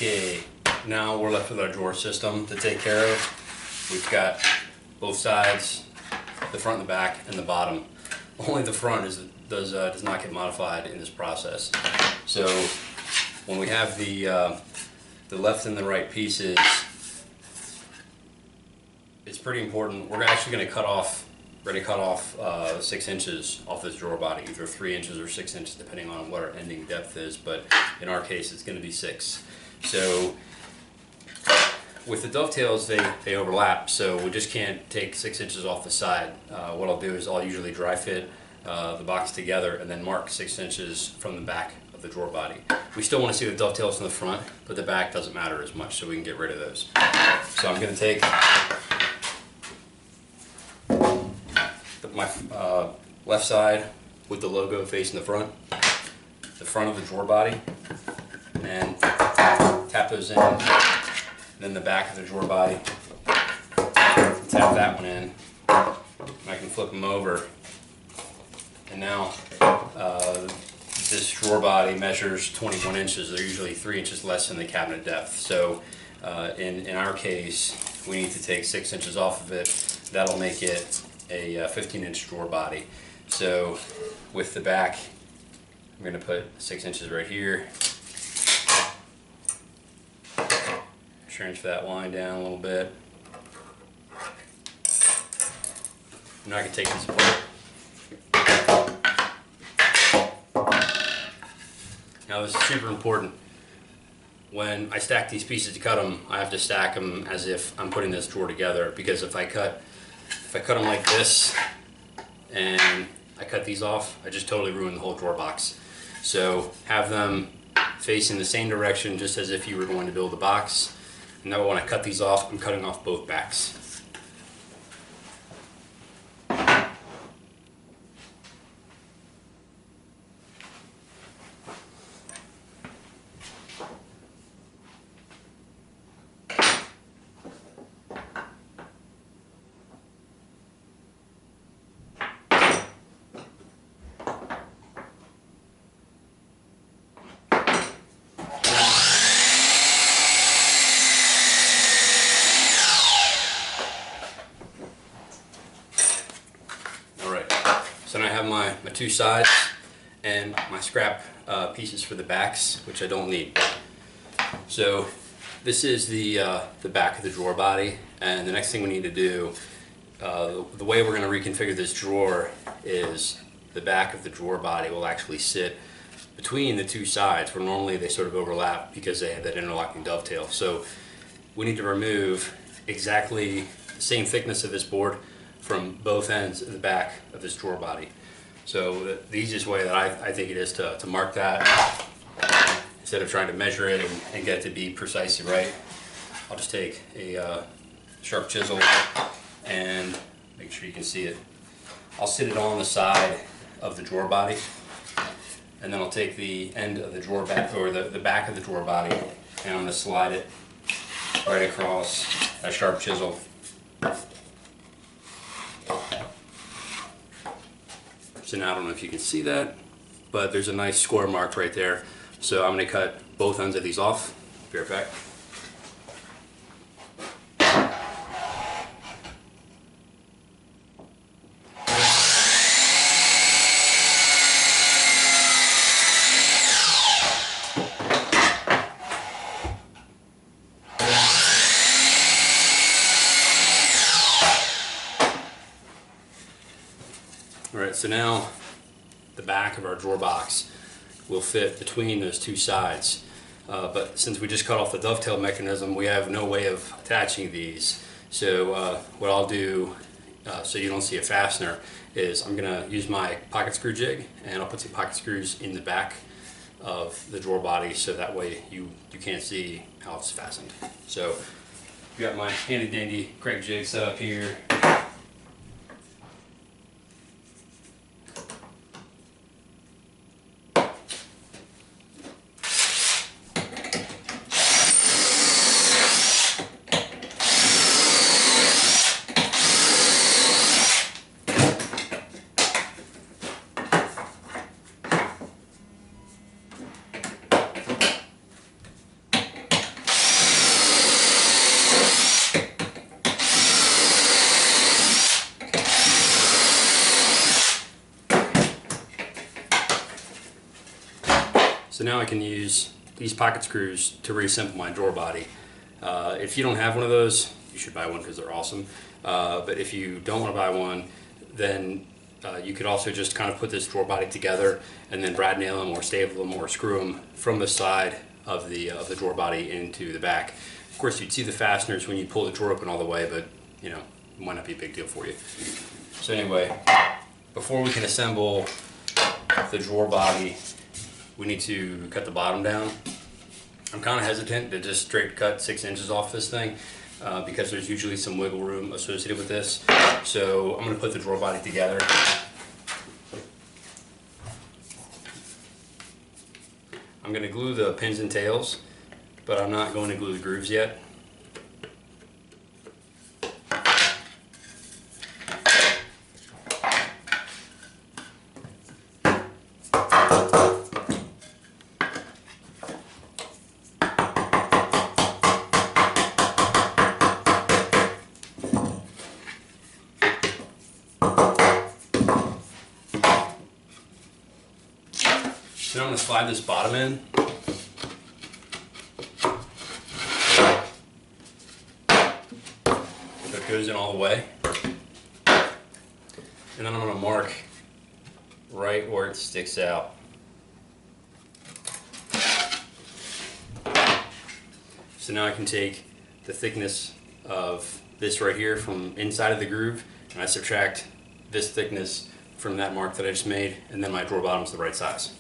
Okay, now we're left with our drawer system to take care of. We've got both sides, the front and the back, and the bottom. Only the front does not get modified in this process. So when we have the left and the right pieces, it's pretty important. We're actually going to cut off 6 inches off this drawer body, either 3 inches or 6 inches, depending on what our ending depth is. But in our case, it's going to be 6. So with the dovetails, they overlap, so we just can't take 6 inches off the side. What I'll do is I'll usually dry fit the box together and then mark 6 inches from the back of the drawer body. We still want to see the dovetails in the front, but the back doesn't matter as much, so we can get rid of those. So I'm going to take my left side with the logo facing the front of the drawer body, and tap those in, and then the back of the drawer body, tap that one in, and I can flip them over, and now this drawer body measures 21 inches. They're usually 3 inches less than the cabinet depth. So in our case, we need to take 6 inches off of it. That'll make it a 15-inch drawer body. So with the back, I'm going to put 6 inches right here. Transfer that line down a little bit. Now I can take this apart. Now this is super important. When I stack these pieces to cut them, I have to stack them as if I'm putting this drawer together, because if I cut them like this and I cut these off, I just totally ruin the whole drawer box. So have them facing the same direction, just as if you were going to build a box. And now when I cut these off, I'm cutting off both backs. So now I have my two sides and my scrap pieces for the backs, which I don't need. So this is the back of the drawer body, and the next thing we need to do, the way we're going to reconfigure this drawer is the back of the drawer body will actually sit between the two sides, where normally they sort of overlap because they have that interlocking dovetail. So we need to remove exactly the same thickness of this board from both ends of the back of this drawer body. So the easiest way that I think it is to mark that, instead of trying to measure it and get it to be precisely right, I'll just take a sharp chisel and make sure you can see it. I'll sit it on the side of the drawer body, and then I'll take the end of the drawer back, or the back of the drawer body, and I'm going to slide it right across a sharp chisel. So now I don't know if you can see that, but there's a nice score marked right there. So I'm going to cut both ends of these off. Be right back. Alright, so now the back of our drawer box will fit between those two sides. But since we just cut off the dovetail mechanism, we have no way of attaching these. So what I'll do, so you don't see a fastener, is I'm going to use my pocket screw jig, and I'll put some pocket screws in the back of the drawer body, so that way you can't see how it's fastened. So I've got my handy dandy Kreg jig set up here. So now I can use these pocket screws to reassemble my drawer body. If you don't have one of those, you should buy one because they're awesome. But if you don't want to buy one, then you could also just kind of put this drawer body together and then brad nail them or staple them or screw them from the side of the drawer body into the back. Of course, you'd see the fasteners when you pull the drawer open all the way, but you know, it might not be a big deal for you. So anyway, before we can assemble the drawer body, we need to cut the bottom down. I'm kind of hesitant to just straight cut 6 inches off this thing because there's usually some wiggle room associated with this. So I'm going to put the drawer body together. I'm going to glue the pins and tails, but I'm not going to glue the grooves yet. So I'm going to slide this bottom in. So it goes in all the way. And then I'm going to mark right where it sticks out. So now I can take the thickness of this right here from inside of the groove, and I subtract this thickness from that mark that I just made, and then my drawer bottom's the right size.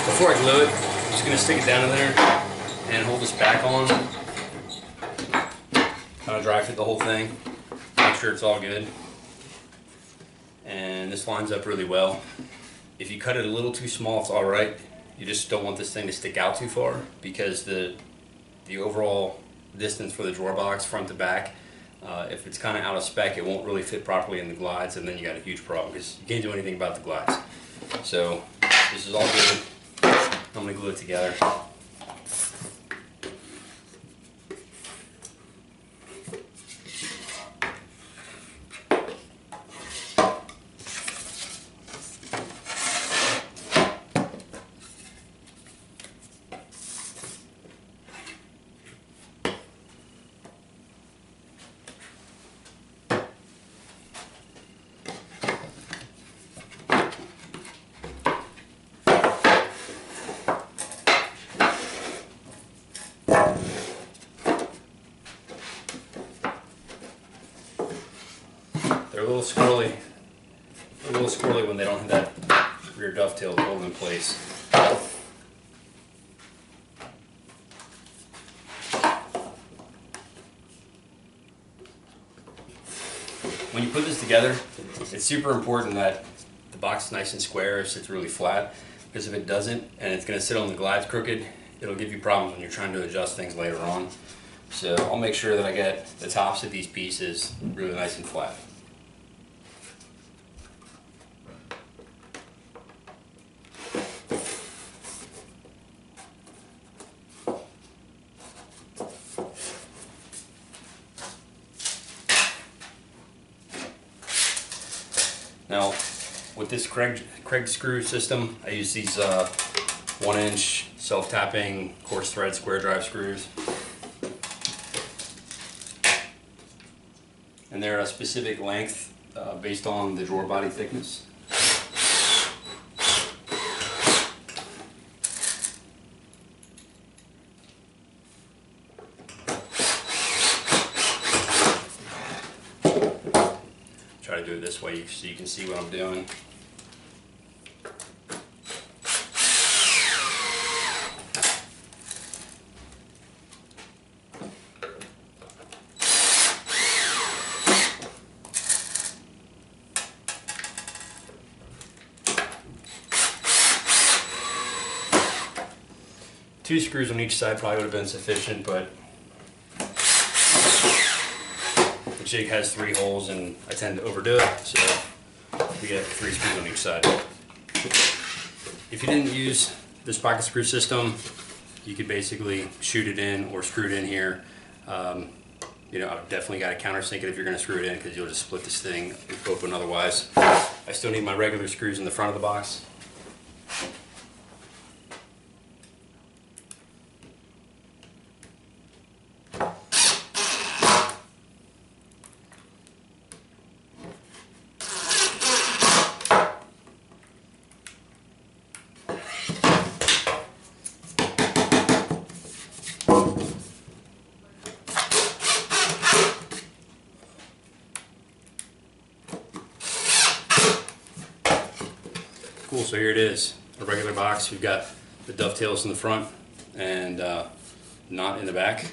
Before I glue it, I'm just going to stick it down in there and hold this back on. Kind of dry fit the whole thing. Make sure it's all good. And this lines up really well. If you cut it a little too small, it's alright. You just don't want this thing to stick out too far because the overall distance for the drawer box front to back, if it's kind of out of spec, it won't really fit properly in the glides, and then you got a huge problem because you can't do anything about the glides. So this is all good. I'm going to glue it together. They're a little squirrely when they don't have that rear dovetail to hold them in place. When you put this together, it's super important that the box is nice and square, sits really flat, because if it doesn't and it's going to sit on the glides crooked, it'll give you problems when you're trying to adjust things later on. So I'll make sure that I get the tops of these pieces really nice and flat. Now, with this Kreg screw system, I use these 1-inch self-tapping coarse thread square drive screws. And they're a specific length based on the drawer body thickness. try to do it this way so you can see what I'm doing. Two screws on each side probably would have been sufficient, but the jig has 3 holes and I tend to overdo it, so we get 3 screws on each side. If you didn't use this pocket screw system, you could basically shoot it in or screw it in here. You know, I've definitely got to countersink it if you're going to screw it in, because you'll just split this thing open otherwise. I still need my regular screws in the front of the box. Cool, so here it is, a regular box. We've got the dovetails in the front and knot in the back.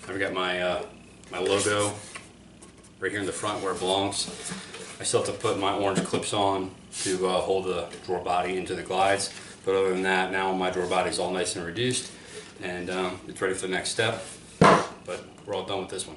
I've got my my logo right here in the front where it belongs. I still have to put my orange clips on to hold the drawer body into the glides, but other than that, now my drawer body is all nice and reduced, and it's ready for the next step. But we're all done with this one.